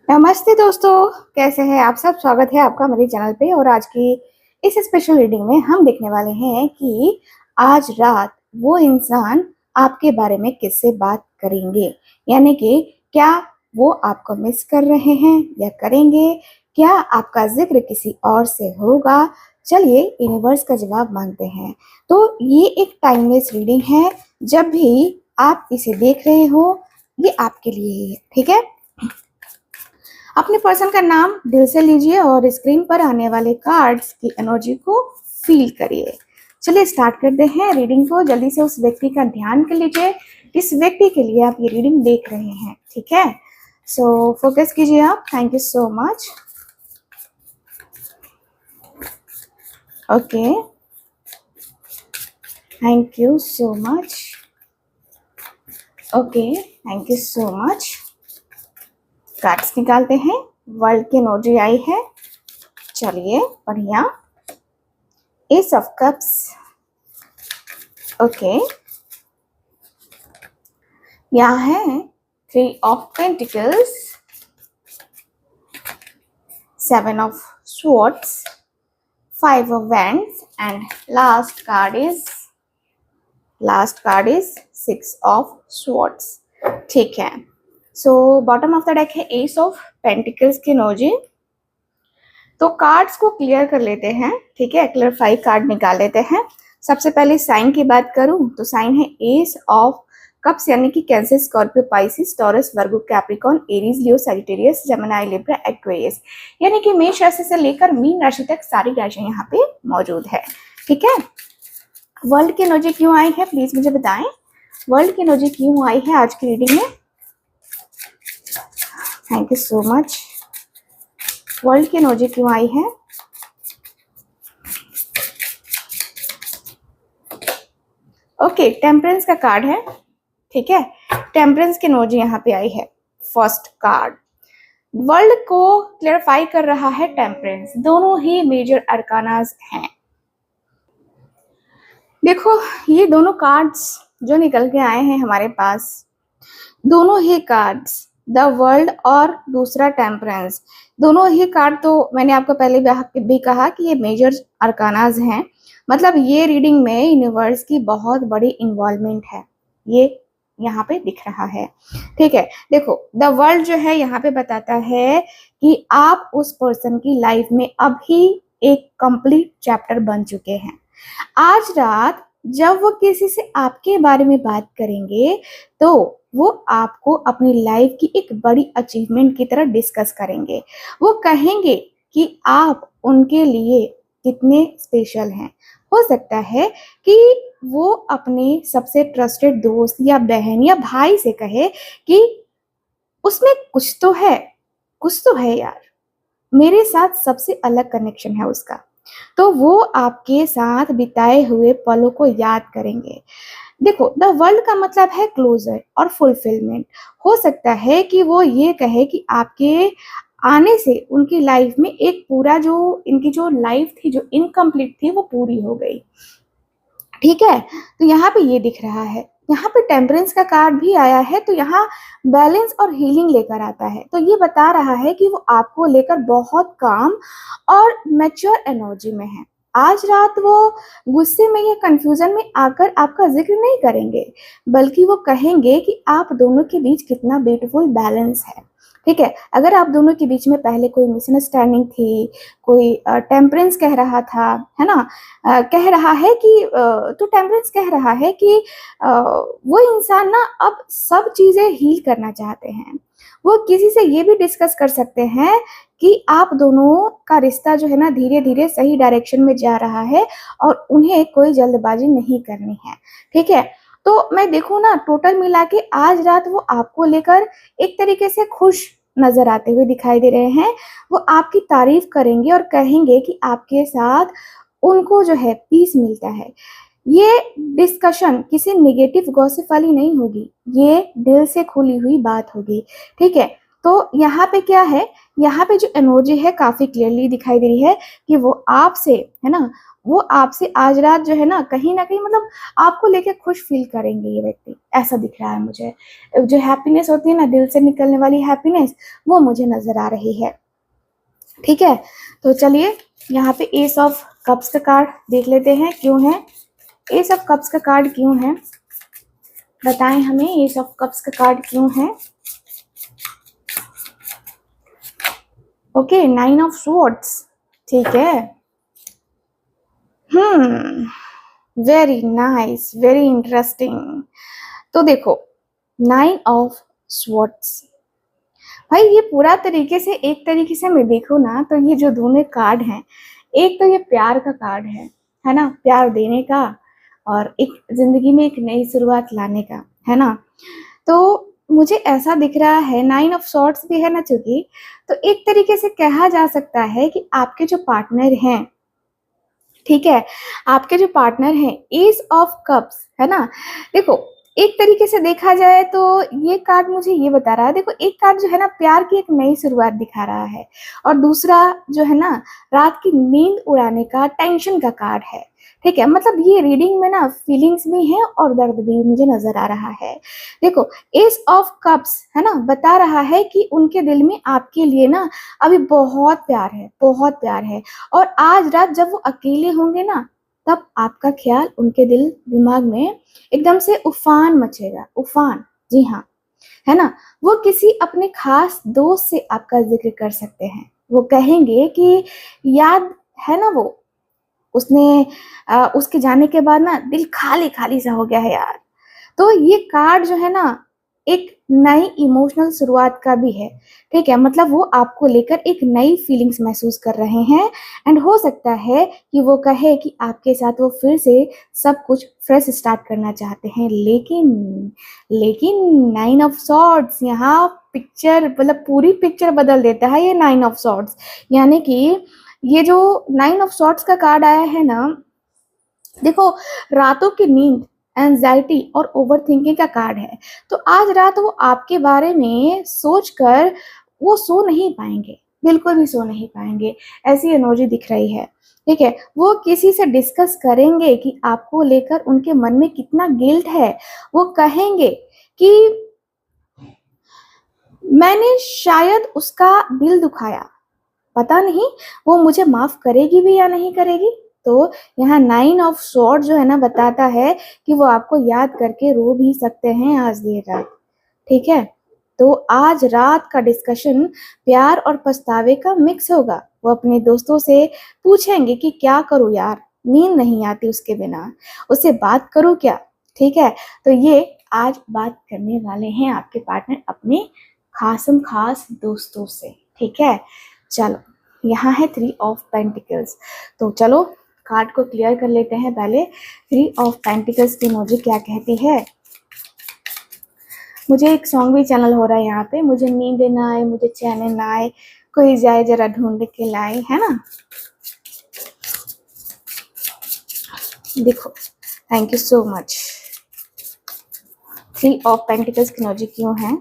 नमस्ते दोस्तों, कैसे हैं आप सब। स्वागत है आपका मेरे चैनल पे। और आज की इस स्पेशल रीडिंग में हम देखने वाले हैं कि आज रात वो इंसान आपके बारे में किससे बात करेंगे। यानी कि क्या वो आपको मिस कर रहे हैं या करेंगे, क्या आपका जिक्र किसी और से होगा। चलिए यूनिवर्स का जवाब मांगते हैं। तो ये एक टाइमलेस रीडिंग है। जब भी आप इसे देख रहे हो ये आपके लिए ही है, ठीक है। अपने पर्सन का नाम दिल से लीजिए और स्क्रीन पर आने वाले कार्ड्स की एनर्जी को फील करिए। चलिए स्टार्ट करते हैं रीडिंग को। जल्दी से उस व्यक्ति का ध्यान कर लीजिए, इस व्यक्ति के लिए आप ये रीडिंग देख रहे हैं, ठीक है। सो फोकस कीजिए आप। Thank you so much. Okay, thank you so much. Okay, thank you so much. Cards निकालते हैं। वर्ल्ड की एनर्जी आई है। चलिए बढ़िया। S of cups. ओके, यहाँ है 3 of pentacles, 7 of swords, 5 of wands and last card is 6 of swords। ठीक है। So bottom of the deck है एस ऑफ पेंटिकल्स की एनर्जी। तो कार्ड्स को क्लियर कर लेते हैं, ठीक है। क्लियरफाई कार्ड निकाल लेते हैं। सबसे पहले साइन की बात करूं तो साइन है एस ऑफ कप्स, यानी कि कैंसर, स्कॉर्पियो, पाइसिस, टॉरस, वर्गो, कैप्रिकॉर्न, एरीज, लियो, सैजिटेरियस, जेमिनी, लिब्रा, एक्वेरियस। यानी कि मेष राशि से लेकर मीन राशि तक सारी राशियां यहाँ पे मौजूद है, ठीक है। वर्ल्ड की एनर्जी क्यों आई है प्लीज मुझे बताएं। वर्ल्ड की एनर्जी क्यों आई है आज की रीडिंग में। Thank you so much. World की एनर्जी क्यों आई है। ओके, टेम्परेंस का कार्ड है, ठीक है। टेम्परेंस की एनर्जी यहाँ पे आई है। फर्स्ट कार्ड वर्ल्ड को क्लियरफाई कर रहा है टेम्परेंस। दोनों ही मेजर अरकानास हैं। देखो ये दोनों कार्ड्स जो निकल के आए हैं हमारे पास, दोनों ही कार्ड्स, द वर्ल्ड और दूसरा टेम्परेंस, दोनों ही कार्ड तो मैंने आपको पहले भी कहा कि ये मेजर अरकानास हैं। मतलब ये रीडिंग में यूनिवर्स की बहुत बड़ी इन्वॉल्वमेंट है, ये यहाँ पे दिख रहा है, ठीक है। देखो द वर्ल्ड जो है यहाँ पे बताता है कि आप उस पर्सन की लाइफ में अभी एक कंप्लीट चैप्टर बन चुके हैं। आज रात जब वो किसी से आपके बारे में बात करेंगे तो वो आपको अपनी लाइफ की एक बड़ी अचीवमेंट की तरह डिस्कस करेंगे। वो कहेंगे कि आप उनके लिए कितने स्पेशल हैं। हो सकता है कि वो अपने सबसे ट्रस्टेड दोस्त या बहन या भाई से कहे कि उसमें कुछ तो है यार, मेरे साथ सबसे अलग कनेक्शन है उसका। तो वो आपके साथ बिताए हुए पलों को याद करेंगे। देखो द वर्ल्ड का मतलब है क्लोजर और फुलफिलमेंट। हो सकता है कि वो ये कहे कि आपके आने से उनकी लाइफ में एक पूरा जो इनकी जो लाइफ थी जो इनकम्प्लीट थी वो पूरी हो गई, ठीक है। तो यहाँ पे ये दिख रहा है। यहाँ पे टेम्परेंस का कार्ड भी आया है तो यहाँ बैलेंस और हीलिंग लेकर आता है। तो ये बता रहा है कि वो आपको लेकर बहुत काम और मैच्योर एनर्जी में है। आज रात वो गुस्से में या कंफ्यूजन में आकर आपका जिक्र नहीं करेंगे, बल्कि वो कहेंगे कि आप दोनों के बीच कितना ब्यूटीफुल बैलेंस है, ठीक है। अगर आप दोनों के बीच में पहले कोई मिसअंडरस्टैंडिंग थी, कोई टेम्परेंस कह रहा था, है ना, कह रहा है कि तो टेम्परेंस कह रहा है कि वो इंसान ना अब सब चीजें हील करना चाहते हैं। वो किसी से ये भी डिस्कस कर सकते हैं कि आप दोनों का रिश्ता जो है ना धीरे धीरे सही डायरेक्शन में जा रहा है और उन्हें कोई जल्दबाजी नहीं करनी है, ठीक है। तो मैं देखूं ना टोटल मिला के आज रात वो आपको लेकर एक तरीके से खुश नजर आते हुए दिखाई दे रहे हैं। वो आपकी तारीफ करेंगे और कहेंगे कि आपके साथ उनको जो है पीस मिलता है। ये डिस्कशन किसी नेगेटिव गॉसिप वाली नहीं होगी, ये दिल से खुली हुई बात होगी, ठीक है। तो यहाँ पे क्या है, यहाँ पे जो एनर्जी है काफी क्लियरली दिखाई दे रही है कि वो आपसे, है ना, वो आपसे आज रात जो है ना कहीं ना कहीं मतलब आपको लेके खुश फील करेंगे ये व्यक्ति, ऐसा दिख रहा है मुझे। जो हैप्पीनेस होती है ना, दिल से निकलने वाली हैप्पीनेस, वो मुझे नजर आ रही है। ठीक है, तो चलिए यहाँ पे एस ऑफ कप्स का कार्ड देख लेते हैं, क्यों है एस ऑफ कप्स का कार्ड, क्यों है बताएं हमें, एस ऑफ कप्स का कार्ड क्यों है। ओके, 9 ऑफ स्वॉर्ड्स, ठीक है। Very nice, very interesting. तो देखो 9 ऑफ स्वॉर्ड्स, भाई ये पूरा तरीके से, एक तरीके से मैं देखूँ ना तो ये जो दोनों कार्ड हैं, एक तो ये प्यार का कार्ड है ना, प्यार देने का और एक जिंदगी में एक नई शुरुआत लाने का, है ना। तो मुझे ऐसा दिख रहा है 9 ऑफ सॉर्ड्स भी है ना, चूंकि तो एक तरीके से कहा जा सकता है कि आपके जो पार्टनर हैं, ठीक है, आपके जो पार्टनर हैं, एस ऑफ कप्स, है ना। देखो एक तरीके से देखा जाए तो ये कार्ड मुझे ये बता रहा है, देखो एक कार्ड जो है ना प्यार की एक नई शुरुआत दिखा रहा है, और दूसरा जो है ना रात की नींद उड़ाने का, टेंशन का कार्ड है। ठीक है, मतलब ये रीडिंग में ना फीलिंग्स भी है और दर्द भी मुझे नजर आ रहा है। देखो एस ऑफ कप्स है ना, बता रहा है कि उनके दिल में आपके लिए ना अभी बहुत प्यार है, बहुत प्यार है। और आज रात जब वो अकेले होंगे ना, तब आपका ख्याल उनके दिल दिमाग में एकदम से उफान मचेगा, उफान, जी हाँ, है ना। वो किसी अपने खास दोस्त से आपका जिक्र कर सकते हैं, वो कहेंगे कि याद है ना वो, उसने उसके जाने के बाद ना दिल खाली खाली सा हो गया है यार। तो ये कार्ड जो है ना एक नई इमोशनल शुरुआत का भी है। ठीक है, मतलब वो आपको लेकर एक नई फीलिंग्स महसूस कर रहे हैं, एंड हो सकता है कि वो कहे कि आपके साथ वो फिर से सब कुछ फ्रेश स्टार्ट करना चाहते हैं। लेकिन लेकिन 9 ऑफ सॉर्ड्स यहाँ पिक्चर, मतलब पूरी पिक्चर बदल देता है ये 9 ऑफ सॉर्ड्स। यानी कि ये जो 9 ऑफ सॉर्ड्स का कार्ड आया है ना, देखो रातों की नींद, एंजाइटी और ओवर थिंकिंग का कार्ड है। तो आज रात वो आपके बारे में सोचकर वो सो नहीं पाएंगे, बिल्कुल भी सो नहीं पाएंगे, ऐसी एनर्जी दिख रही है। ठीक है, वो किसी से डिस्कस करेंगे कि आपको लेकर उनके मन में कितना गिल्ट है। वो कहेंगे कि मैंने शायद उसका दिल दुखाया, पता नहीं वो मुझे माफ करेगी भी या नहीं करेगी। तो यहाँ 9 ऑफ स्वॉर्ड जो है ना बताता है कि वो आपको याद करके रो भी सकते हैं आज देर रात। ठीक है, तो आज रात का डिस्कशन प्यार और पछतावे का मिक्स होगा। वो अपने दोस्तों से पूछेंगे कि क्या करूं यार, नींद नहीं आती उसके बिना, उससे बात करूं क्या। ठीक है, तो ये आज बात करने वाले हैं आपके पार्टनर अपने खासम खास दोस्तों से। ठीक है, चलो यहाँ है 3 ऑफ पेंटिकल्स। तो चलो कार्ड को क्लियर कर लेते हैं पहले। 3 ऑफ पेंटिकल्स की इमोजी क्या कहती है। मुझे एक सॉन्ग भी चैनल हो रहा है यहाँ पे, मुझे नींद ना आए, मुझे चैन ना आए, कोई जाए जरा ढूंढ के लाए, है ना। देखो, thank you so much. 3 of pentacles की इमोजी क्यों है।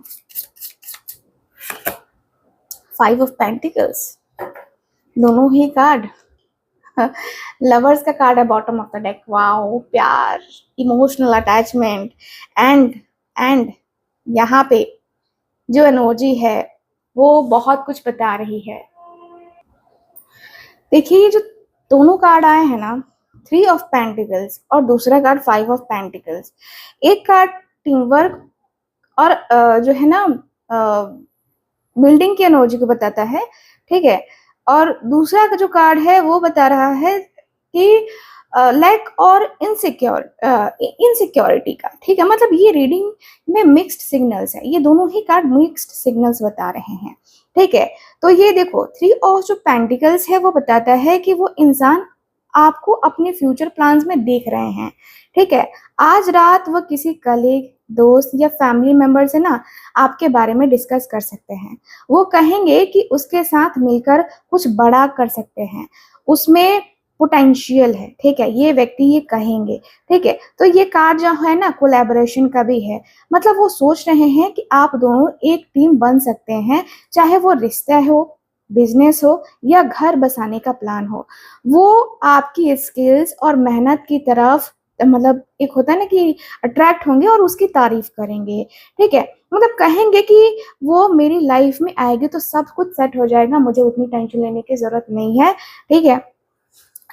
5 ऑफ पेंटिकल्स, दोनों ही कार्ड लवर्स का कार्ड है bottom of the deck. Wow, प्यार, इमोशनल अटैचमेंट, एंड यहाँ पे जो एनर्जी है वो बहुत कुछ बता रही है। देखिए ये जो दोनों कार्ड आए हैं ना, 3 ऑफ पेंटिकल्स और दूसरा कार्ड 5 ऑफ पेंटिकल्स, एक कार्ड टीम वर्क और जो है ना बिल्डिंग की एनर्जी को बताता है। ठीक है, और दूसरा का जो कार्ड है वो बता रहा है कि लैक और इनसिक्योरिटी का। ठीक है, मतलब ये रीडिंग में मिक्स्ड सिग्नल्स है, ये दोनों ही कार्ड मिक्स्ड सिग्नल्स बता रहे हैं। ठीक है, तो ये देखो 3 ऑफ जो पेंटिकल्स है वो बताता है कि वो इंसान आपको अपने फ्यूचर प्लान्स में देख रहे हैं। ठीक है, आज रात वो किसी कलीग, दोस्त या फैमिली मेंबर से ना आपके बारे में डिस्कस कर सकते हैं। वो कहेंगे कि उसके साथ मिलकर कुछ बड़ा कर सकते हैं, उसमें पोटेंशियल है। ठीक है, ये व्यक्ति ये कहेंगे। ठीक है, तो ये कार्ड जो है ना कोलैबोरेशन का भी है, मतलब वो सोच रहे हैं कि आप दोनों एक टीम बन सकते हैं, चाहे वो रिश्ता हो, बिजनेस हो या घर बसाने का प्लान हो, वो आपकी स्किल्स और मेहनत की तरफ मतलब एक होता है ना कि अट्रैक्ट होंगे और उसकी तारीफ करेंगे। ठीक है, मतलब कहेंगे कि वो मेरी लाइफ में आएगी तो सब कुछ सेट हो जाएगा, मुझे उतनी टेंशन लेने की जरूरत नहीं है। ठीक है,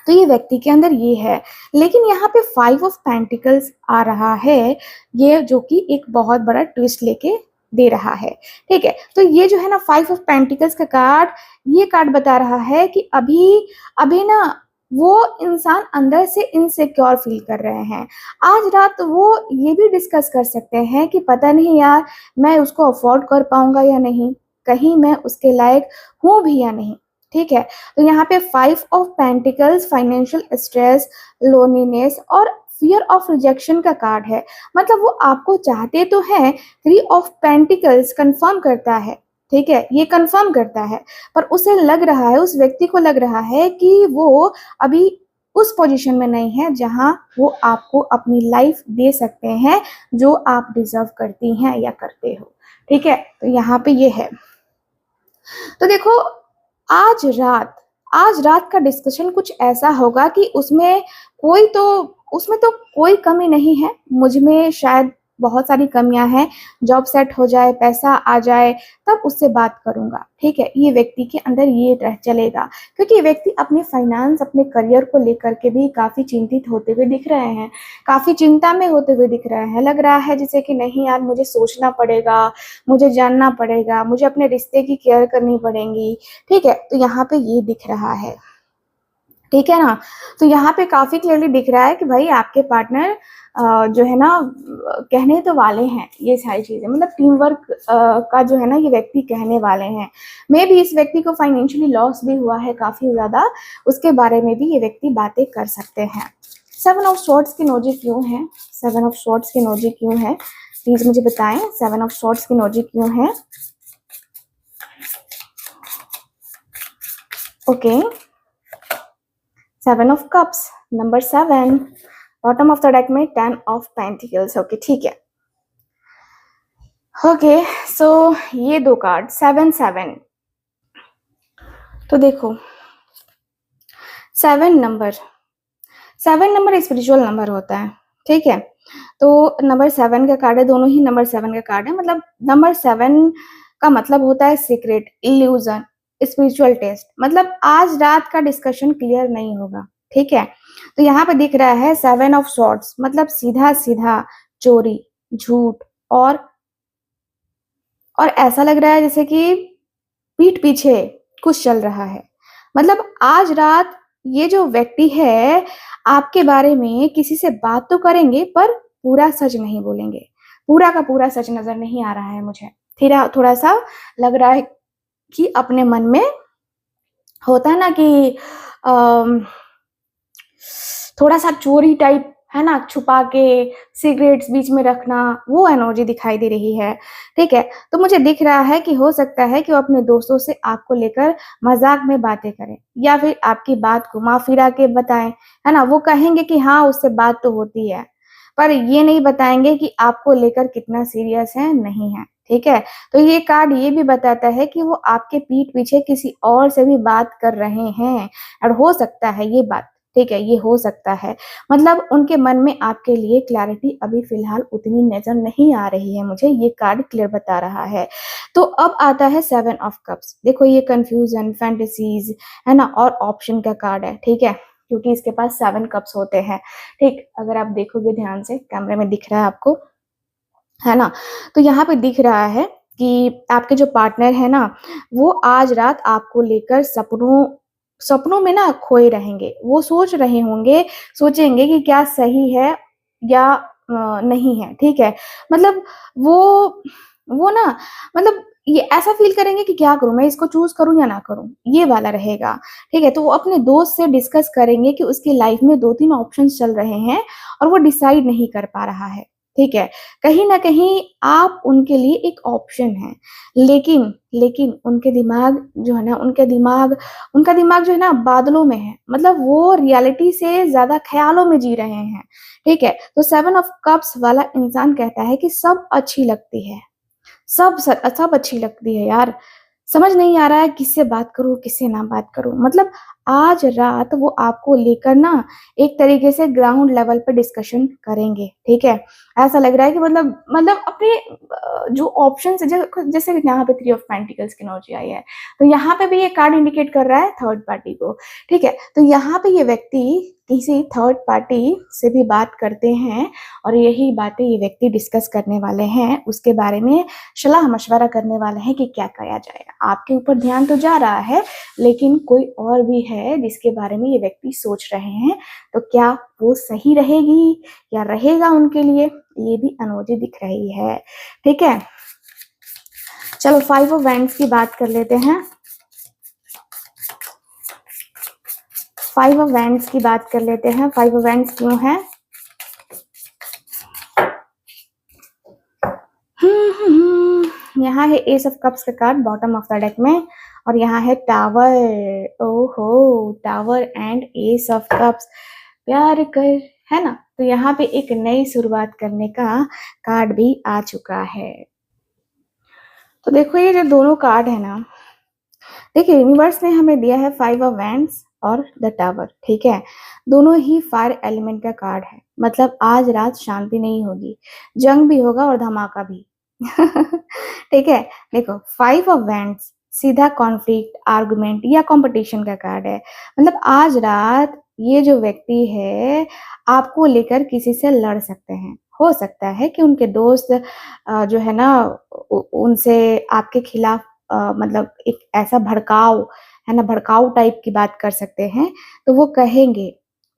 तो ये व्यक्ति के अंदर ये है। लेकिन यहाँ पे 5 ऑफ पेंटिकल्स आ रहा है, ये जो कि एक बहुत बड़ा ट्विस्ट लेके दे रहा है। ठीक है, तो ये जो है ना 5 ऑफ पेंटिकल्स का कार्ड, ये कार्ड बता रहा है कि अभी अभी ना वो इंसान अंदर से इनसिक्योर फील कर रहे हैं। आज रात वो ये भी डिस्कस कर सकते हैं कि पता नहीं यार, मैं उसको अफोर्ड कर पाऊंगा या नहीं, कहीं मैं उसके लायक हूं भी या नहीं। ठीक है, तो यहाँ पे 5 of pentacles financial stress, loneliness और फियर ऑफ रिजेक्शन का कार्ड है। मतलब वो आपको चाहते तो हैं। 3 ऑफ पेंटिकल्स कंफर्म करता है, ठीक है, ये कंफर्म करता है, पर उसे लग रहा है, उस व्यक्ति को लग रहा है कि वो अभी उस पोजीशन में नहीं है जहां वो आपको अपनी लाइफ दे सकते हैं जो आप डिजर्व करती हैं या करते हो। ठीक है, तो यहाँ पे ये है। तो देखो, आज रात आज रात का डिस्कशन कुछ ऐसा होगा कि कोई तो उसमें तो कोई कमी नहीं है, मुझ में शायद बहुत सारी कमियां हैं। जॉब सेट हो जाए, पैसा आ जाए, तब उससे बात करूंगा। ठीक है, ये व्यक्ति के अंदर ये रह चलेगा, क्योंकि ये व्यक्ति अपने फाइनेंस, अपने करियर को लेकर के भी काफी चिंतित होते हुए दिख रहे हैं, काफी चिंता में होते हुए दिख रहे हैं। लग रहा है जैसे कि नहीं यार, मुझे सोचना पड़ेगा, मुझे जानना पड़ेगा, मुझे अपने रिश्ते की केयर करनी पड़ेगी। ठीक है, तो यहाँ पे ये दिख रहा है। ठीक है ना, तो यहाँ पे काफी क्लियरली दिख रहा है कि भाई आपके पार्टनर जो है ना कहने तो वाले हैं ये सारी चीजें, मतलब टीम वर्क का जो है ना ये व्यक्ति कहने वाले हैं। मे भी इस व्यक्ति को फाइनेंशियली लॉस भी हुआ है काफी ज्यादा, उसके बारे में भी ये व्यक्ति बातें कर सकते हैं। 7 ऑफ स्वॉर्ड्स की एनर्जी क्यों है? 7 ऑफ स्वॉर्ड्स की एनर्जी क्यों है, प्लीज मुझे बताएं। 7 ऑफ स्वॉर्ड्स की एनर्जी क्यों है? Okay, 7 of cups, number 7, bottom of the deck में 10 ऑफ पेंटिकल्स। ओके, ठीक है। ओके, सो ये दो कार्ड 7 7। तो देखो, 7 नंबर स्पिरिचुअल नंबर होता है। ठीक है, तो नंबर 7 का कार्ड है, दोनों ही नंबर 7 का कार्ड है। मतलब नंबर 7 का मतलब होता है सीक्रेट, इल्यूजन, स्पिरिचुअल टेस्ट। मतलब आज रात का डिस्कशन क्लियर नहीं होगा। ठीक है, तो यहाँ पे दिख रहा है 7 ऑफ स्वॉर्ड्स, मतलब सीधा सीधा चोरी, झूठ, और ऐसा लग रहा है जैसे कि पीठ पीछे कुछ चल रहा है। मतलब आज रात ये जो व्यक्ति है आपके बारे में किसी से बात तो करेंगे, पर पूरा सच नहीं बोलेंगे। पूरा का पूरा सच नजर नहीं आ रहा है मुझे। थोड़ा थोड़ा सा लग रहा है कि अपने मन में होता है ना कि अम, थोड़ा सा चोरी टाइप है ना, छुपा के सिगरेट्स बीच में रखना, वो एनर्जी दिखाई दे रही है। ठीक है, तो मुझे दिख रहा है कि हो सकता है कि वो अपने दोस्तों से आपको लेकर मजाक में बातें करें, या फिर आपकी बात घुमा फिरा के बताएं। है ना, वो कहेंगे कि हाँ उससे बात तो होती है, पर ये नहीं बताएंगे कि आपको लेकर कितना सीरियस है, नहीं है। ठीक है, तो ये कार्ड ये भी बताता है कि वो आपके पीठ पीछे किसी और से भी बात कर रहे हैं, और हो सकता है ये बात, ठीक है, ये हो सकता है। मतलब उनके मन में आपके लिए क्लैरिटी अभी फिलहाल उतनी नजर नहीं आ रही है, मुझे ये कार्ड क्लियर बता रहा है। तो अब आता है 7 ऑफ कप्स। देखो, ये कंफ्यूजन, फैंटेसीज, है ना, और ऑप्शन का कार्ड है। ठीक है, क्योंकि इसके पास 7 कप्स होते हैं। ठीक, अगर आप देखोगे ध्यान से, कैमरे में दिख रहा है आपको, है ना, तो यहाँ पे दिख रहा है कि आपके जो पार्टनर है ना, वो आज रात आपको लेकर सपनों सपनों में ना खोए रहेंगे। वो सोच रहे होंगे, सोचेंगे कि क्या सही है या नहीं है। ठीक है, मतलब वो वो ना, मतलब ये ऐसा फील करेंगे कि क्या करूं, मैं इसको चूज करूं या ना करूं, ये वाला रहेगा। ठीक है, तो वो अपने दोस्त से डिस्कस करेंगे कि उसकी लाइफ में 2 3 ऑप्शंस चल रहे हैं और वो डिसाइड नहीं कर पा रहा है। ठीक है, कहीं ना कहीं आप उनके लिए एक ऑप्शन है, लेकिन लेकिन उनके दिमाग जो है ना, उनका दिमाग जो है ना बादलों में है। मतलब वो रियलिटी से ज्यादा ख्यालों में जी रहे हैं। ठीक है, तो 7 ऑफ कप्स वाला इंसान कहता है कि सब अच्छी लगती है, सब अच्छी लगती है यार, समझ नहीं आ रहा है किससे बात करूँ, किससे ना बात करूँ। मतलब आज रात वो आपको लेकर ना एक तरीके से ग्राउंड लेवल पे डिस्कशन करेंगे, ठीक है? ऐसा लग रहा है कि मतलब अपने जो ऑप्शंस जैसे यहाँ पे 3 ऑफ पेंटिकल्स की एनर्जी आई है, तो यहाँ पे भी ये कार्ड इंडिकेट कर रहा है थर्ड पार्टी को, ठीक है? तो यहाँ पे ये व्यक्ति किसी थर्ड पार्टी से भी बात करते हैं और यही बातें ये व्यक्ति डिस्कस करने वाले हैं, उसके बारे में सलाह-मशवरा करने वाले हैं कि क्या किया जाएगा। आपके ऊपर ध्यान तो जा रहा है, लेकिन कोई और भी है जिसके बारे में ये व्यक्ति सोच रहे हैं, तो क्या वो सही रहेगी या रहेगा उनके लिए? ये भी एनर्जी दिख रही है, ठीक है? चलो 5 ऑफ वैंड्स की बात कर लेते हैं। 5 ऑफ वैंड्स की बात कर लेते हैं। 5 ऑफ वैंड्स क्यों है? यहाँ है एस ऑफ कप्स का card bottom of the deck में और यहाँ है टावर। ओहो, tower and S of cups, प्यार कर, है ना? तो यहाँ पे एक नई शुरुआत करने का कार्ड भी आ चुका है। तो देखो ये जो दोनों कार्ड है ना, देखिए यूनिवर्स ने हमें दिया है 5 ऑफ वैंड्स और द टावर, ठीक है? दोनों ही फायर एलिमेंट का कार्ड है, मतलब आज रात शांति नहीं होगी, जंग भी होगा और धमाका भी। ठीक है? देखो 5 ऑफ वैंड्स सीधा कॉन्फ्लिक्ट, आर्गुमेंट या कंपटीशन का कार्ड है। मतलब आज रात ये जो व्यक्ति है आपको लेकर किसी से लड़ सकते हैं। हो सकता है कि उनके दोस्त जो है ना उनसे आपके खिलाफ मतलब एक ऐसा भड़काऊ, है ना, भड़काऊ टाइप की बात कर सकते हैं, तो वो कहेंगे,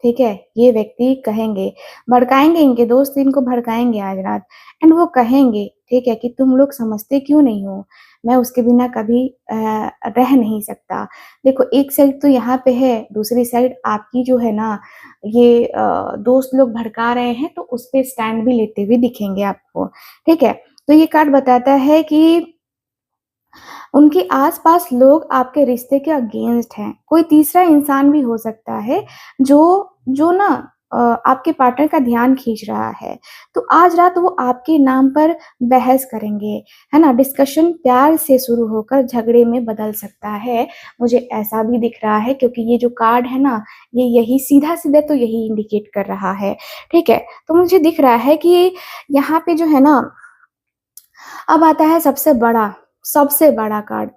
ठीक है? ये व्यक्ति कहेंगे, भड़काएँगे, इनके दोस्त इनको भड़काएँगे आज रात एंड वो कहेंगे, ठीक है, कि तुम लोग समझते क्यों नहीं हो? मैं उसके बिना कभी रह नहीं सकता। देखो एक साइड तो यहाँ पे है, दूसरी साइड आपकी जो है ना ये दोस्त लोग भड़का रहे हैं, तो उस पे स्टैंड भी लेते हुए दिखेंगे आपको, ठीक है? तो ये कार्ड बताता है कि उनके आस-पास लोग आपके रिश्ते के अगेंस्ट हैं। कोई तीसरा इंसान भी हो सकता है जो जो ना आपके पार्टनर का ध्यान खींच रहा है। तो आज रात वो आपके नाम पर बहस करेंगे, है ना? डिस्कशन प्यार से शुरू होकर झगड़े में बदल सकता है। मुझे ऐसा भी दिख रहा है क्योंकि ये जो कार्ड है ना, ये यही सीधा-सीधा तो यही इंडिकेट कर रहा है, ठीक है? तो मुझे दिख रहा है कि यहाँ पे जो है ना अब आता है सबसे बड़ा कार्ड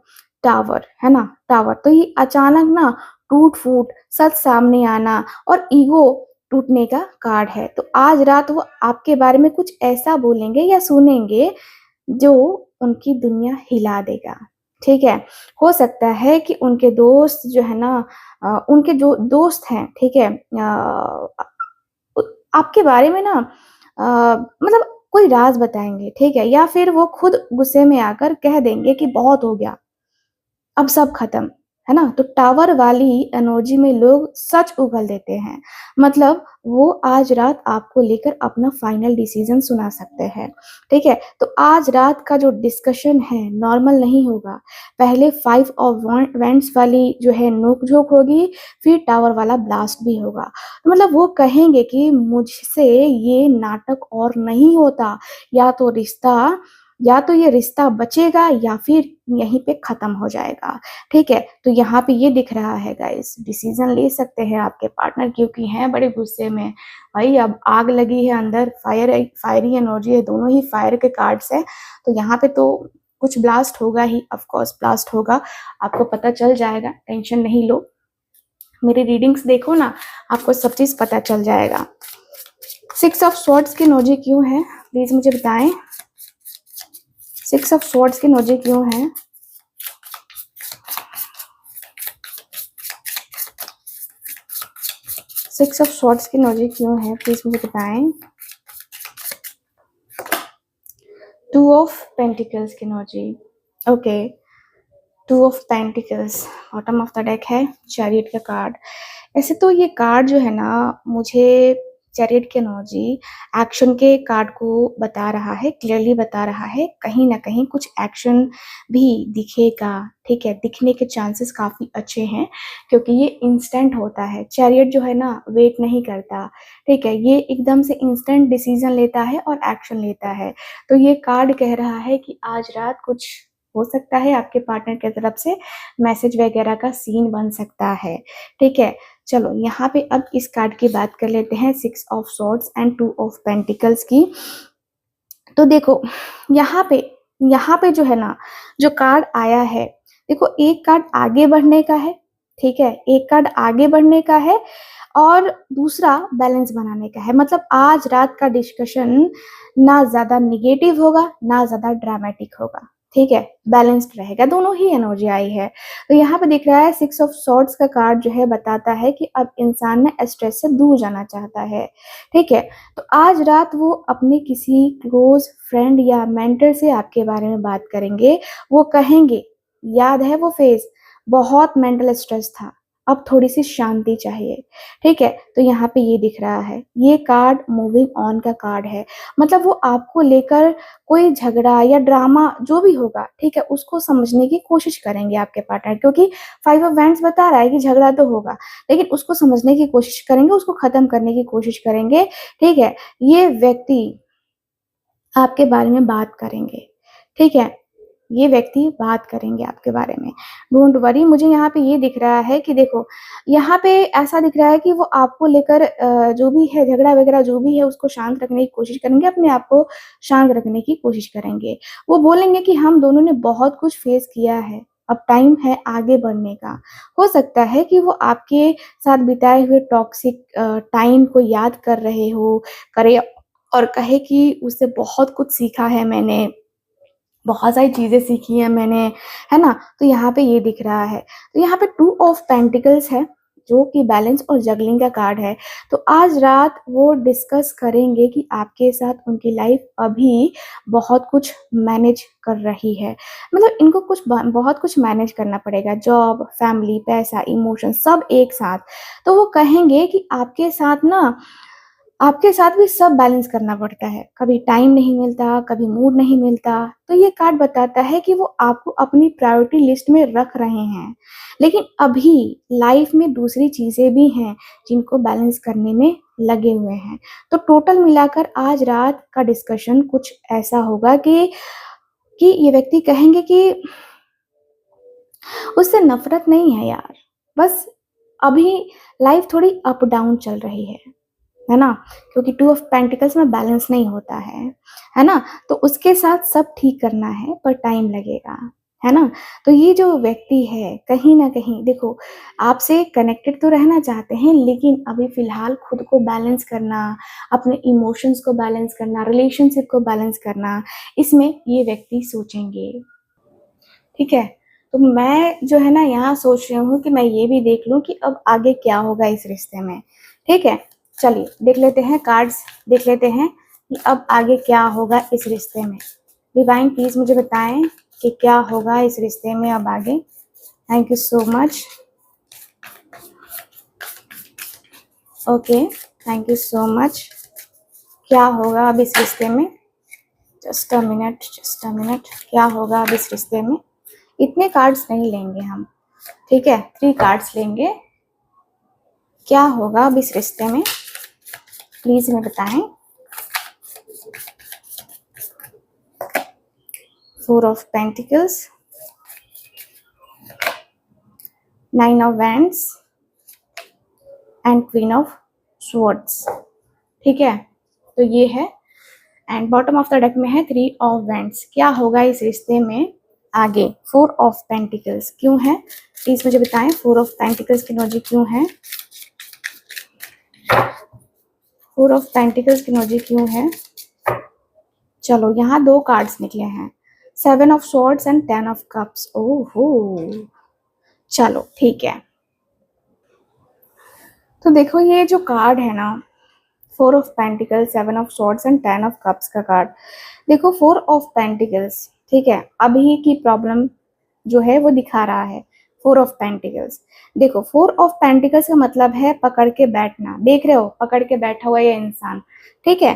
टावर, है ना? टावर तो ये अचानक ना टूट-फूट, सच सामने आना और ईगो टूटने का कार्ड है। तो आज रात वो आपके बारे में कुछ ऐसा बोलेंगे या सुनेंगे जो उनकी दुनिया हिला देगा, ठीक है? हो सकता है कि उनके दोस्त जो है ना उनके जो दोस्त हैं, ठीक है? उ आपके बारे में ना मतलब कोई राज़ बताएँगे, ठीक है? या फिर वो खुद गुस्से में आकर कह देंगे कि बहुत हो गया, अब सब खत्म, है ना? तो टावर वाली एनर्जी में लोग सच उगल देते हैं। मतलब वो आज रात आपको लेकर अपना फाइनल डिसीज़न सुना सकते हैं, ठीक है? तो आज रात का जो डिस्कशन है नॉर्मल नहीं होगा। पहले 5 ऑफ वेंट्स वाली जो है नोक-झोंक होगी, फिर टावर वाला ब्लास्ट भी होगा। तो मतलब वो कहेंगे कि मुझसे ये नाटक और नहीं होता, या तो रिश्ता या तो ये रिश्ता बचेगा या फिर यहीं पे खत्म हो जाएगा, ठीक है? तो यहाँ पे ये दिख रहा है गाइस, डिसीज़न ले सकते हैं आपके पार्टनर क्योंकि हैं बड़े गुस्से में। भाई अब आग लगी है अंदर, फायरी एनर्जी है, दोनों ही फायर के कार्ड्स हैं, तो यहाँ पे तो कुछ ब्लास्ट होगा ही, ऑफ कोर्स ब्लास्ट होगा, आपको पता चल जाएगा, टेंशन नहीं लो। मेरी रीडिंग्स देखो ना, आपको सब चीज़ पता चल जाएगा। 6 ऑफ स्वॉर्ड्स की एनर्जी क्यों है? प्लीज़ मुझे बताएँ। 6 ऑफ स्वॉर्ड्स की एनर्जी क्यों है? 6 ऑफ स्वॉर्ड्स की एनर्जी क्यों है? प्लीज़ मुझे बताएँ। 2 ऑफ पेंटिकल्स की energy, okay. 2 of pentacles bottom of the deck है, चैरियट का कार्ड। ऐसे तो ये कार्ड जो है ना मुझे चैरियट की एनर्जी एक्शन के कार्ड को बता रहा है, क्लियरली बता रहा है, कहीं न कहीं कुछ एक्शन भी दिखेगा, ठीक है? दिखने के चांसेस काफ़ी अच्छे हैं क्योंकि ये इंस्टेंट होता है। चैरियट जो है ना वेट नहीं करता, ठीक है? ये एकदम से इंस्टेंट डिसीज़न लेता है और एक्शन लेता है। तो ये कार्ड कह रहा है कि आज रात कुछ हो सकता है आपके पार्टनर की तरफ से मैसेज वगैरह का सीन बन सकता है, ठीक है। चलो यहाँ पे अब इस कार्ड की बात कर लेते हैं, 6 of swords and 2 of pentacles की। तो देखो यहाँ पे जो है ना, जो कार्ड आया है, देखो एक कार्ड आगे बढ़ने का है, ठीक है, एक कार्ड आगे बढ़ने का है और दूसरा बैलेंस बनाने का है। मतलब आज रात का डिस्कशन ना ज्यादा निगेटिव होगा ना ज्यादा ड्रामेटिक होगा, ठीक है, बैलेंस्ड रहेगा। दोनों ही एनर्जी आई है। तो यहाँ पे दिख रहा है 6 ऑफ सॉर्ड्स का कार्ड जो है बताता है कि अब इंसान ना स्ट्रेस से दूर जाना चाहता है, ठीक है। तो आज रात वो अपने किसी क्लोज फ्रेंड या मेंटर से आपके बारे में बात करेंगे। वो कहेंगे, याद है वो फेज, बहुत मेंटल स्ट्रेस था, अब थोड़ी सी शांति चाहिए, ठीक है। तो यहाँ पे ये दिख रहा है, ये कार्ड मूविंग ऑन का कार्ड है। मतलब वो आपको लेकर कोई झगड़ा या ड्रामा जो भी होगा, ठीक है, उसको समझने की कोशिश करेंगे आपके पार्टनर, क्योंकि 5 ऑफ वैंड्स बता रहा है कि झगड़ा तो होगा, लेकिन उसको समझने की कोशिश करेंगे, उसको खत्म करने की कोशिश करेंगे, ठीक है। ये व्यक्ति आपके बारे में बात करेंगे, ठीक है, ये व्यक्ति बात करेंगे आपके बारे में। Don't worry. मुझे यहाँ पे ये दिख रहा है कि देखो, यहाँ पे ऐसा दिख रहा है कि वो आपको लेकर जो भी है झगड़ा वगैरह जो भी है उसको शांत रखने की कोशिश करेंगे, अपने आप को शांत रखने की कोशिश करेंगे। वो बोलेंगे कि हम दोनों ने बहुत कुछ फेस किया है, अब टाइम है आगे बढ़ने का। हो सकता है कि वो आपके साथ बिताए हुए टॉक्सिक टाइम को याद कर रहे हो, करे और कहे कि उससे बहुत कुछ सीखा है मैंने, बहुत सारी चीजें सीखी है मैंने, है ना। तो यहाँ पे ये दिख रहा है। तो यहाँ पे 2 ऑफ पेंटिकल्स है जो कि बैलेंस और जगलिंग का कार्ड है। तो आज रात वो डिस्कस करेंगे कि आपके साथ उनकी लाइफ अभी बहुत कुछ मैनेज कर रही है। मतलब इनको बहुत कुछ मैनेज करना पड़ेगा, जॉब, फैमिली, पैसा, इमोशन सब एक साथ। तो वो कहेंगे कि आपके साथ भी सब बैलेंस करना पड़ता है, कभी टाइम नहीं मिलता, कभी मूड नहीं मिलता। तो ये कार्ड बताता है कि वो आपको अपनी प्रायोरिटी लिस्ट में रख रहे हैं, लेकिन अभी लाइफ में दूसरी चीजें भी हैं जिनको बैलेंस करने में लगे हुए हैं। तो टोटल मिलाकर आज रात का डिस्कशन कुछ ऐसा होगा कि ये व्यक्ति कहेंगे कि उससे नफरत नहीं है यार, बस अभी लाइफ थोड़ी अप डाउन चल रही है ना, क्योंकि 2 ऑफ पेंटिकल्स में बैलेंस नहीं होता है ना। तो उसके साथ सब ठीक करना है पर टाइम लगेगा, है ना। तो ये जो व्यक्ति है कहीं ना कहीं देखो आपसे कनेक्टेड तो रहना चाहते हैं, लेकिन अभी फिलहाल खुद को बैलेंस करना, अपने इमोशंस को बैलेंस करना, रिलेशनशिप को बैलेंस करना, इसमें ये व्यक्ति सोचेंगे, ठीक है। तो मैं जो है ना यहाँ सोच रही हूँ कि मैं ये भी देख लूँ कि अब आगे क्या होगा इस रिश्ते में, ठीक है। चलिए देख लेते हैं, कार्ड्स देख लेते हैं कि अब आगे क्या होगा इस रिश्ते में। डिवाइन प्लीज मुझे बताएं कि क्या होगा इस रिश्ते में अब आगे। Thank you so much. Okay, thank you so much. क्या होगा अब इस रिश्ते में? जस्ट अ मिनट, क्या होगा अब इस रिश्ते में? इतने कार्ड्स नहीं लेंगे हम, ठीक है, 3 कार्ड्स लेंगे। क्या होगा अब इस रिश्ते में, प्लीज हमें बताएं। 4 of pentacles, 9 of wands and queen of swords, ठीक है। तो ये है, and bottom of the deck में है 3 ऑफ वैंड्स। क्या होगा इस रिश्ते में आगे? 4 ऑफ पेंटिकल्स क्यों है, प्लीज मुझे बताएं। 4 ऑफ पेंटिकल्स की एनर्जी क्यों है? 4 ऑफ पेंटिकल्स की एनर्जी क्यों है? चलो यहाँ 2 कार्ड्स निकले हैं, 7 of swords and 10 of cups. ओहो, चलो ठीक है। तो देखो ये जो कार्ड है ना, 4 of pentacles, 7 of swords and 10 of cups का कार्ड। देखो 4 ऑफ पेंटिकल्स, ठीक है, अभी की प्रॉब्लम जो है वो दिखा रहा है 4 ऑफ पेंटिकल्स। देखो 4 ऑफ पेंटिकल्स का मतलब है पकड़ के बैठना, देख रहे हो पकड़ के बैठा हुआ ये इंसान, ठीक है।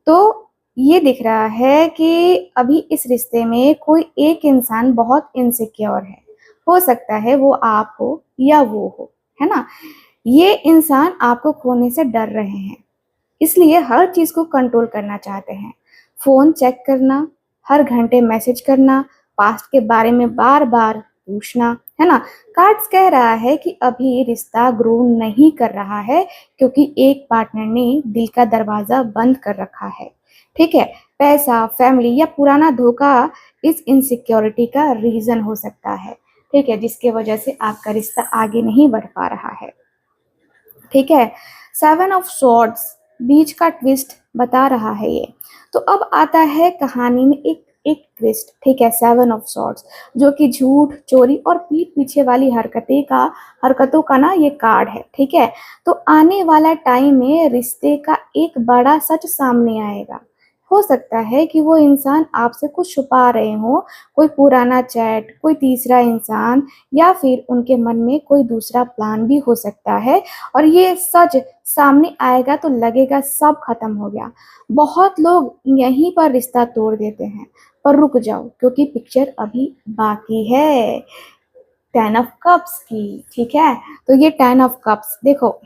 तो ये दिख रहा है कि अभी इस रिश्ते में कोई एक इंसान बहुत इनसिक्योर है, हो सकता है वो आप हो या वो हो, है ना। ये इंसान आपको खोने से डर रहे हैं, इसलिए हर चीज को कंट्रोल करना चाहते हैं। फोन चेक करना, हर घंटे मैसेज करना, पास्ट के बारे में बार बार पूछना, है ना। कार्ड्स कह रहा है कि अभी रिश्ता ग्रो नहीं कर रहा है क्योंकि एक पार्टनर ने दिल का दरवाजा बंद कर रखा है। ठीक है, पैसा, फैमिली या पुराना धोखा इस इनसिक्योरिटी का रीजन हो सकता है। ठीक है, जिसके वजह से आपका रिश्ता आगे नहीं बढ़ पा रहा है। ठीक है, 7 ऑफ स्वॉर्ड्स बीच का ट्विस्ट बता रहा है ये। तो अब आता है कहानी में एक एक ट्विस्ट। ठीक है, 7 ऑफ स्वॉर्ड्स जो कि झूठ, चोरी और पीठ पीछे वाली हरकतों का ना ये कार्ड है। ठीक है, तो आने वाला टाइम में रिश्ते का एक बड़ा सच सामने आएगा। हो सकता है कि वो इंसान आपसे कुछ छुपा रहे हो, कोई पुराना चैट, कोई तीसरा इंसान, या फिर उनके मन में कोई दूसरा प्लान भी हो सकता है। और ये सच सामने आएगा तो लगेगा सब खत्म हो गया। बहुत लोग यहीं पर रिश्ता तोड़ देते हैं, पर रुक जाओ क्योंकि पिक्चर अभी बाकी है 10 ऑफ कप्स की। ठीक है, तो ये 10 ऑफ कप्स देखो,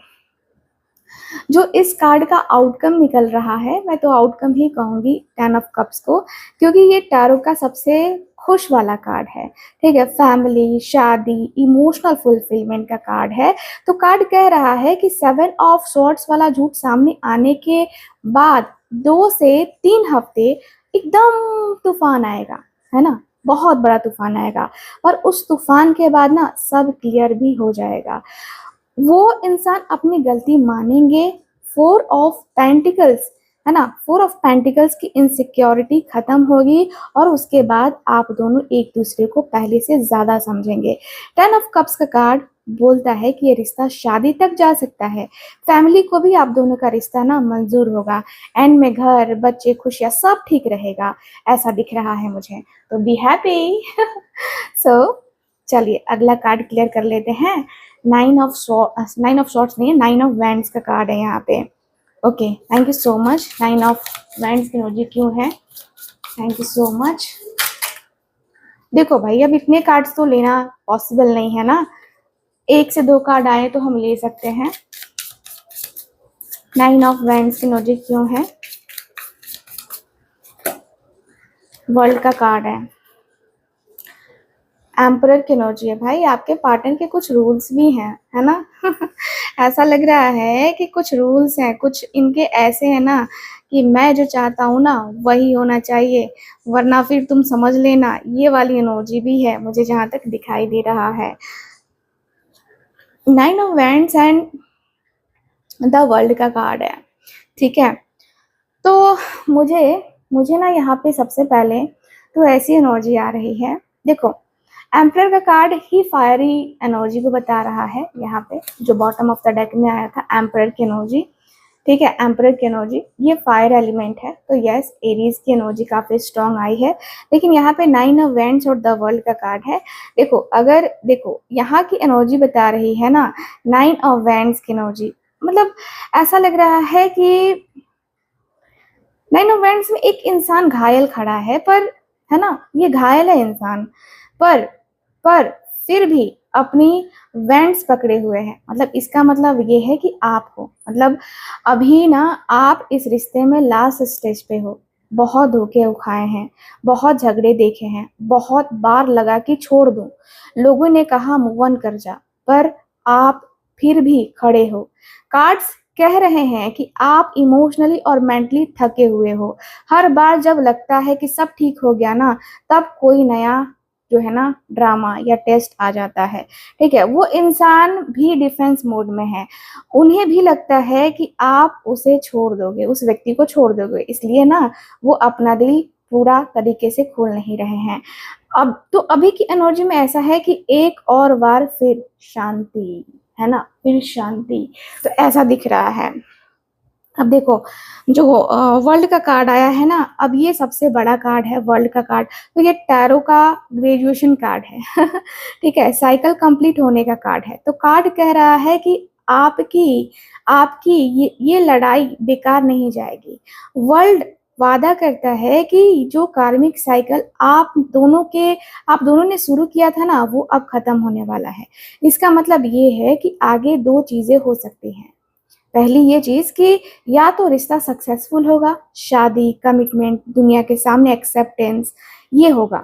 जो इस कार्ड का आउटकम निकल रहा है, मैं तो आउटकम ही कहूंगी 10 ऑफ कप्स को, क्योंकि ये टैरो का सबसे खुश वाला कार्ड है। ठीक है, फैमिली, शादी, इमोशनल फुलफिलमेंट का कार्ड है। तो कार्ड कह रहा है कि 7 ऑफ स्वॉर्ड्स वाला झूठ सामने आने के बाद 2 से 3 हफ्ते एकदम तूफान आएगा, है ना, बहुत बड़ा तूफान आएगा। और उस तूफान के बाद ना सब क्लियर भी हो जाएगा। वो इंसान अपनी गलती मानेंगे। 4 ऑफ पेंटिकल्स, है ना, 4 ऑफ पेंटिकल्स की इनसिक्योरिटी खत्म होगी और उसके बाद आप दोनों एक दूसरे को पहले से ज्यादा समझेंगे। 10 ऑफ कप्स का कार्ड बोलता है कि ये रिश्ता शादी तक जा सकता है। फैमिली को भी आप दोनों का रिश्ता ना मंजूर होगा। एंड में घर, बच्चे, खुशियां सब ठीक रहेगा, ऐसा दिख रहा है मुझे। तो बी हैप्पी। सो चलिए अगला कार्ड क्लियर कर लेते हैं। 9 ऑफ शॉर्ट्स नहीं है, 9 ऑफ वैंड्स का कार्ड है यहाँ पे। Okay, thank you so much. 9 of wands की एनर्जी क्यों है, थैंक यू सो मच। देखो भाई, अब इतने कार्ड्स तो लेना पॉसिबल नहीं है ना, 1 से 2 कार्ड आए तो हम ले सकते हैं। 9 ऑफ वैंड्स की एनर्जी क्यों है, वर्ल्ड का कार्ड है, एम्परर की एनर्जी है। भाई आपके पार्टनर के कुछ रूल्स भी हैं, है ना। ऐसा लग रहा है कि कुछ रूल्स हैं, कुछ इनके ऐसे हैं ना कि मैं जो चाहता हूँ ना वही होना चाहिए, वरना फिर तुम समझ लेना। ये वाली एनर्जी भी है मुझे जहां तक दिखाई दे रहा है। 9 of wands and the world का कार्ड है। ठीक है, तो मुझे मुझे ना यहाँ पे सबसे पहले तो ऐसी एनर्जी आ रही है। देखो, एम्परर का कार्ड ही फायरी एनर्जी को बता रहा है यहाँ पे, जो बॉटम ऑफ द डेक में आया था, एम्परर की एनर्जी। ठीक है, एम्परर की एनर्जी ये फायर एलिमेंट है, तो यस एरीज की एनर्जी काफी स्ट्रांग आई है। लेकिन यहाँ पे 9 ऑफ वैंड्स और द वर्ल्ड का कार्ड है। देखो, अगर देखो यहाँ की एनर्जी बता रही है ना, 9 ऑफ वैंड्स की एनर्जी, मतलब ऐसा लग रहा है कि 9 ऑफ वैंड्स में एक इंसान घायल खड़ा है, पर है ना, ये घायल है इंसान, पर पर फिर भी अपनी वेंट्स पकड़े हुए हैं। मतलब इसका मतलब ये है कि आप हो, मतलब अभी ना आप इस रिश्ते में लास्ट स्टेज पे हो। बहुत धोखे उखाए हैं, बहुत झगड़े देखे हैं, बहुत बार लगा कि छोड़ दूं, लोगों ने कहा मूव ऑन कर जा, पर आप फिर भी खड़े हो। कार्ड्स कह रहे हैं कि आप इमोशनली और मेंटली थके हुए हो। हर बार जब लगता है कि सब ठीक हो गया ना, तब कोई नया जो है ना ड्रामा या टेस्ट आ जाता है। ठीक है, वो इंसान भी डिफेंस मोड में है। उन्हें भी लगता है कि आप उसे छोड़ दोगे, उस व्यक्ति को छोड़ दोगे, इसलिए ना वो अपना दिल पूरा तरीके से खोल नहीं रहे हैं। अब तो अभी की एनर्जी में ऐसा है कि एक और बार फिर शांति, है ना, फिर शांति, तो ऐसा दिख रहा है। अब देखो, जो वर्ल्ड का कार्ड आया है ना, अब ये सबसे बड़ा कार्ड है वर्ल्ड का कार्ड। तो ये टैरो का ग्रेजुएशन कार्ड है। ठीक है, साइकिल कंप्लीट होने का कार्ड है। तो कार्ड कह रहा है कि आपकी आपकी ये लड़ाई बेकार नहीं जाएगी। वर्ल्ड वादा करता है कि जो कार्मिक साइकिल आप दोनों ने शुरू किया था ना, वो अब खत्म होने वाला है। इसका मतलब ये है कि आगे 2 चीजें हो सकती हैं। पहली ये चीज कि या तो रिश्ता सक्सेसफुल होगा, शादी, कमिटमेंट, दुनिया के सामने एक्सेप्टेंस, ये होगा।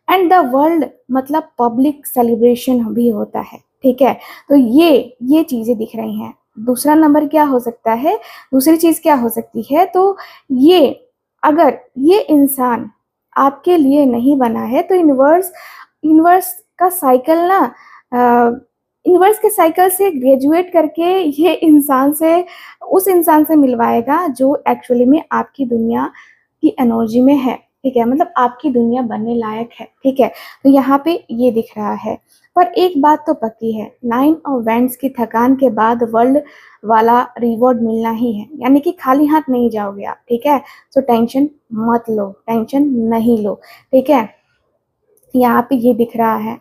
एंड द वर्ल्ड मतलब पब्लिक सेलिब्रेशन भी होता है, ठीक है। तो ये चीजें दिख रही हैं। दूसरा नंबर क्या हो सकता है, दूसरी चीज क्या हो सकती है, तो ये अगर ये इंसान आपके लिए नहीं बना है तो यूनिवर्स का साइकिल ना, यूनिवर्स के साइकिल से ग्रेजुएट करके ये इंसान से, उस इंसान से मिलवाएगा जो एक्चुअली में आपकी दुनिया की एनर्जी में है, ठीक है, मतलब आपकी दुनिया बनने लायक है, ठीक है। तो यहाँ पे ये दिख रहा है। पर एक बात तो पक्की है, 9 इवेंट्स की थकान के बाद वर्ल्ड वाला रिवॉर्ड मिलना ही है, यानी कि खाली हाथ नहीं जाओगे आप, ठीक है। तो टेंशन मत लो, टेंशन नहीं लो, ठीक है। यहाँ पे ये दिख रहा है।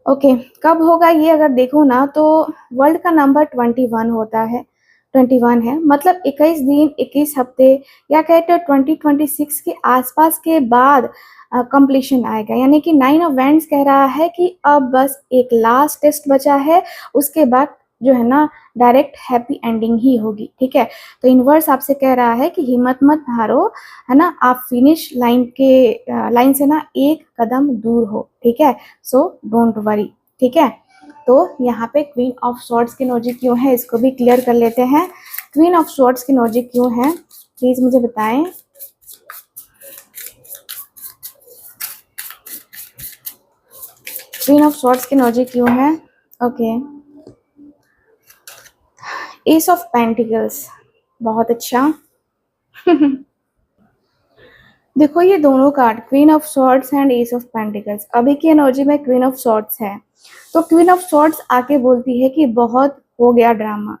ओके, कब होगा ये, अगर देखो ना तो वर्ल्ड का नंबर 21 होता है, 21 है, मतलब 21 दिन, 21 हफ्ते, या कहते हैं 2026 के आसपास के बाद कंप्लीशन आएगा। यानी कि 9 इवेंट्स कह रहा है कि अब बस एक लास्ट टेस्ट बचा है, उसके बाद जो है ना डायरेक्ट हैप्पी एंडिंग ही होगी, ठीक है। तो यूनिवर्स आपसे कह रहा है कि हिम्मत मत हारो, है ना, आप फिनिश लाइन से ना एक कदम दूर हो, ठीक है। सो डोंट वरी, ठीक है। तो यहाँ पे क्वीन ऑफ स्वॉर्ड्स की एनर्जी क्यों है, इसको भी क्लियर कर लेते हैं। क्वीन ऑफ स्वॉर्ड्स की एनर्जी क्यों है, प्लीज मुझे बताएं। क्वीन ऑफ स्वॉर्ड्स की एनर्जी क्यों है, ओके। एस ऑफ पेंटिकल्स, बहुत अच्छा। देखो ये दोनों card, queen of swords and S of pentacles, अभी की एनर्जी में क्वीन ऑफ स्वॉर्ड्स है। तो क्वीन ऑफ स्वॉर्ड्स आके बोलती है कि बहुत हो गया ड्रामा।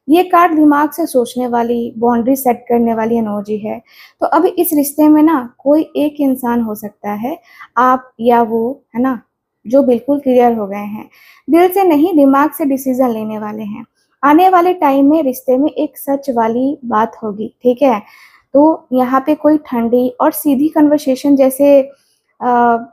ये कार्ड दिमाग से सोचने वाली, बाउंड्री सेट करने वाली एनर्जी है। तो अभी इस रिश्ते में ना कोई एक इंसान हो सकता है, आप या वो, है ना, जो बिल्कुल क्लियर हो गए हैं, दिल से नहीं दिमाग से डिसीजन लेने वाले हैं। आने वाले टाइम में रिश्ते में एक सच वाली बात होगी, ठीक है। तो यहाँ पे कोई ठंडी और सीधी कन्वर्सेशन जैसे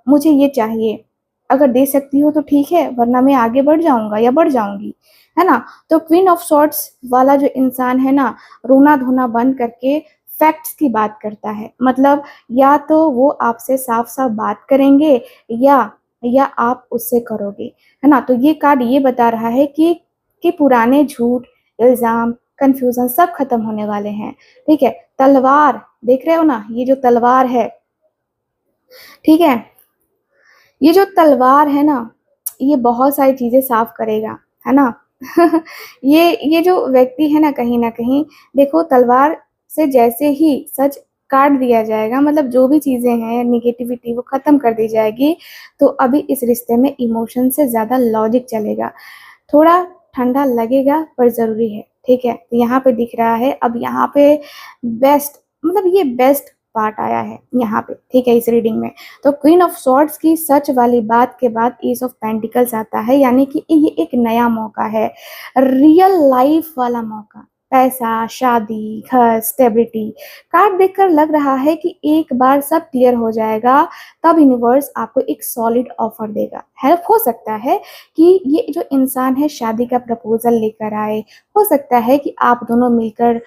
मुझे ये चाहिए, अगर दे सकती हो तो ठीक है, वरना मैं आगे बढ़ जाऊंगा या बढ़ जाऊंगी, है ना। तो क्वीन ऑफ सॉर्ट्स वाला जो इंसान है ना, रोना धोना बंद करके फैक्ट्स की बात करता है। मतलब या तो वो आपसे साफ साफ बात करेंगे, या आप उससे करोगे, है ना। तो ये कार्ड ये बता रहा है कि पुराने झूठ, इल्जाम, कंफ्यूजन सब खत्म होने वाले हैं, ठीक है। तलवार देख रहे हो ना, ये जो तलवार है, ठीक है, ये जो तलवार है ना, ये बहुत सारी चीजें साफ करेगा, है ना। ये जो व्यक्ति है ना कहीं देखो, तलवार से जैसे ही सच काट दिया जाएगा, मतलब जो भी चीजें हैं निगेटिविटी वो खत्म कर दी जाएगी। तो अभी इस रिश्ते में इमोशन से ज्यादा लॉजिक चलेगा, थोड़ा ठंडा लगेगा पर जरूरी है, ठीक है। तो यहाँ पे दिख रहा है, अब यहाँ पे बेस्ट, मतलब ये बेस्ट पार्ट आया है यहाँ पे, ठीक है, इस रीडिंग में। तो क्वीन ऑफ सॉर्ड्स की सच वाली बात के बाद एस ऑफ पेंटिकल्स आता है, यानी कि ये एक नया मौका है, रियल लाइफ वाला मौका, पैसा, शादी, घर, स्टेबिलिटी। कार्ड देखकर लग रहा है कि एक बार सब क्लियर हो जाएगा, तब यूनिवर्स आपको एक सॉलिड ऑफर देगा। हेल्प हो सकता है कि ये जो इंसान है शादी का प्रपोजल लेकर आए, हो सकता है कि आप दोनों मिलकर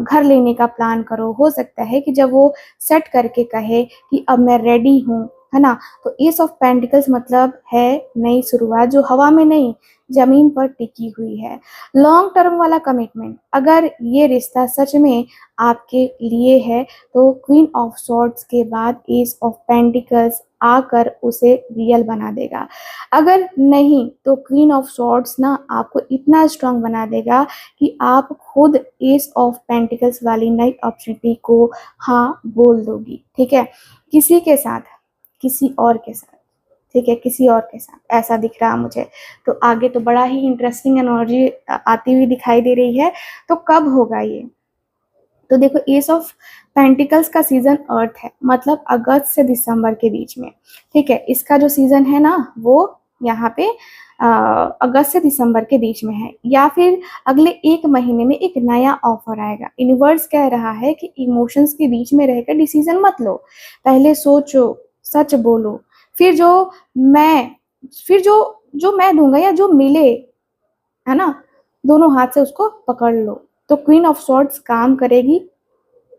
घर लेने का प्लान करो, हो सकता है कि जब वो सेट करके कहे कि अब मैं रेडी हूँ, है ना। तो एस ऑफ पेंटिकल्स मतलब है नई शुरुआत जो हवा में नहीं, जमीन पर टिकी हुई है, लॉन्ग टर्म वाला कमिटमेंट। अगर ये रिश्ता सच में आपके लिए है तो क्वीन ऑफ सॉर्ड्स के बाद एस ऑफ पेंटिकल्स आकर उसे रियल बना देगा। अगर नहीं तो क्वीन ऑफ सॉर्ड्स ना आपको इतना स्ट्रांग बना देगा कि आप खुद एस ऑफ पेंटिकल्स वाली नई अपॉर्चुनिटी को हाँ बोल दोगी, ठीक है, किसी के साथ, किसी और के साथ, ठीक है, किसी और के साथ, ऐसा दिख रहा मुझे। तो आगे तो बड़ा ही इंटरेस्टिंग एनर्जी आती हुई दिखाई दे रही है। तो कब होगा ये, तो देखो एस ऑफ पेंटिकल्स का सीजन अर्थ है, मतलब अगस्त से दिसंबर के बीच में, ठीक है। इसका जो सीजन है ना वो यहाँ पे अगस्त से दिसंबर के बीच में है, या फिर अगले एक महीने में एक नया ऑफर आएगा। यूनिवर्स कह रहा है कि इमोशंस के बीच में रहकर डिसीजन मत लो, पहले सोचो, सच बोलो, फिर जो मैं फिर जो मैं दूंगा या जो मिले, है ना, दोनों हाथ से उसको पकड़ लो। तो क्वीन ऑफ सॉर्ड्स काम करेगी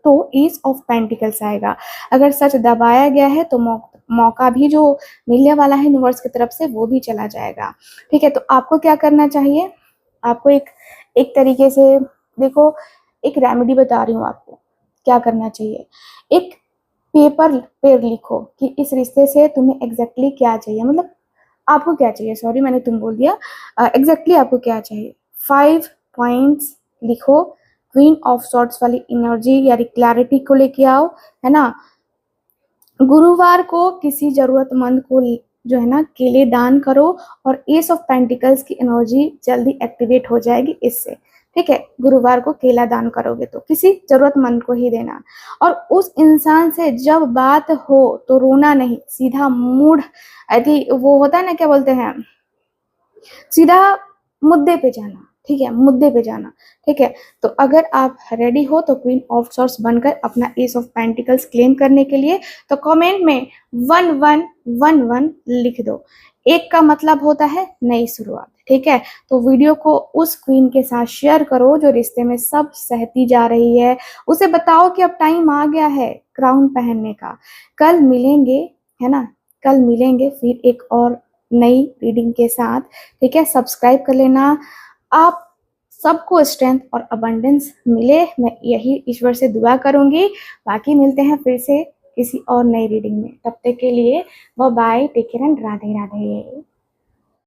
तो एस ऑफ पेंटिकल्स आएगा। अगर सच दबाया गया है तो मौका भी जो मिलने वाला है यूनिवर्स की तरफ से वो भी चला जाएगा। ठीक है, तो आपको क्या करना चाहिए, आपको एक एक तरीके से देखो, एक रेमेडी बता रही हूँ आपको क्या करना चाहिए। एक पेपर पे लिखो कि इस रिश्ते से तुम्हें एग्जैक्टली क्या चाहिए, मतलब आपको क्या चाहिए, सॉरी मैंने तुम बोल दिया, एग्जैक्टली आपको क्या चाहिए। 5 पॉइंट्स लिखो, क्वीन ऑफ सॉर्ट्स वाली एनर्जी यानी क्लैरिटी को लेके आओ, है ना। गुरुवार को किसी जरूरतमंद को जो है ना केले दान करो, और एस ऑफ पेंटिकल्स की एनर्जी जल्दी एक्टिवेट हो जाएगी इससे। ठीक है, गुरुवार को केला दान करोगे तो किसी जरूरतमंद को ही देना, और उस इंसान से जब बात हो तो रोना नहीं, सीधा मूड यदि वो होता है ना, क्या बोलते हैं, सीधा मुद्दे पे जाना। ठीक है, मुद्दे पे जाना। ठीक है, तो अगर आप रेडी हो तो क्वीन ऑफ सॉर्ट्स बनकर अपना एस ऑफ पेंटिकल्स क्लेम करने के लिए तो कमेंट में 1111 लिख दो। एक का मतलब होता है नई शुरुआत। ठीक है, तो वीडियो को उस क्वीन के साथ शेयर करो जो रिश्ते में सब सहती जा रही है, उसे बताओ कि अब टाइम आ गया है क्राउन पहनने का। कल मिलेंगे, है ना, कल मिलेंगे फिर एक और नई रीडिंग के साथ। ठीक है, सब्सक्राइब कर लेना। आप सबको स्ट्रेंथ और अबंडेंस मिले, मैं यही ईश्वर से दुआ करूंगी। बाकी मिलते हैं फिर से किसी और नई रीडिंग में, तब तक के लिए bye bye, take care and Radhe Radhe.